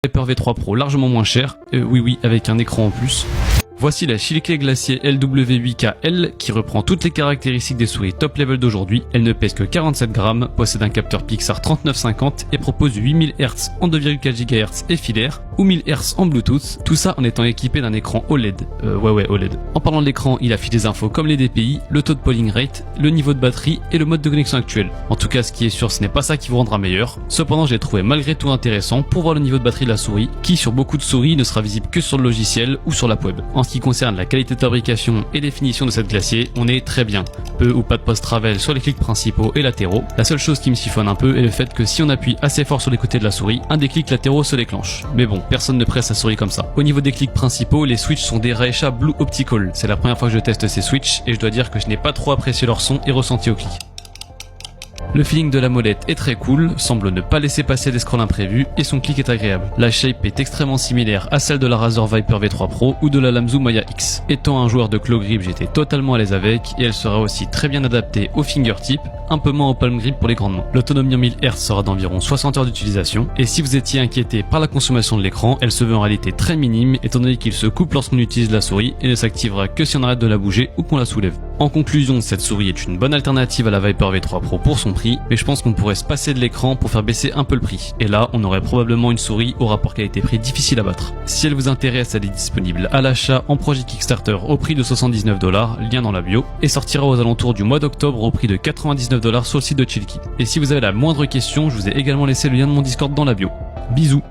Viper V3 Pro largement moins cher, oui avec un écran en plus. Voici la Shilkey Glacier LW8KL qui reprend toutes les caractéristiques des souris top level d'aujourd'hui. Elle ne pèse que 47 grammes, possède un capteur Pixar 3950 et propose 8000 Hz en 2,4 GHz et filaire ou 1000 Hz en Bluetooth, tout ça en étant équipé d'un écran OLED. OLED. En parlant de l'écran, il affiche des infos comme les DPI, le taux de polling rate, le niveau de batterie et le mode de connexion actuel. En tout cas, ce qui est sûr, ce n'est pas ça qui vous rendra meilleur. Cependant, j'ai trouvé malgré tout intéressant pour voir le niveau de batterie de la souris, qui sur beaucoup de souris ne sera visible que sur le logiciel ou sur l'app web. En ce qui concerne la qualité de fabrication et définition de cette glacier, on est très bien. Peu ou pas de post-travel sur les clics principaux et latéraux. La seule chose qui me chiffonne un peu est le fait que si on appuie assez fort sur les côtés de la souris, un des clics latéraux se déclenche. Mais bon, personne ne presse sa souris comme ça. Au niveau des clics principaux, les switches sont des Raisha Blue Optical. C'est la première fois que je teste ces switches et je dois dire que je n'ai pas trop apprécié leur son et ressenti au clic. Le feeling de la molette est très cool, semble ne pas laisser passer des scrolls imprévus et son clic est agréable. La shape est extrêmement similaire à celle de la Razer Viper V3 Pro ou de la Lamzu Maya X. Étant un joueur de claw grip, j'étais totalement à l'aise avec et elle sera aussi très bien adaptée au fingertip, un peu moins au palm grip pour les grandes mains. L'autonomie en 1000 Hz sera d'environ 60 heures d'utilisation et si vous étiez inquiété par la consommation de l'écran, elle se veut en réalité très minime étant donné qu'il se coupe lorsqu'on utilise la souris et ne s'activera que si on arrête de la bouger ou qu'on la soulève. En conclusion, cette souris est une bonne alternative à la Viper V3 Pro pour son prix, mais je pense qu'on pourrait se passer de l'écran pour faire baisser un peu le prix. Et là, on aurait probablement une souris au rapport qualité-prix difficile à battre. Si elle vous intéresse, elle est disponible à l'achat en projet Kickstarter au prix de 79 $, lien dans la bio, et sortira aux alentours du mois d'octobre au prix de 99 $ sur le site de Shilkey. Et si vous avez la moindre question, je vous ai également laissé le lien de mon Discord dans la bio. Bisous.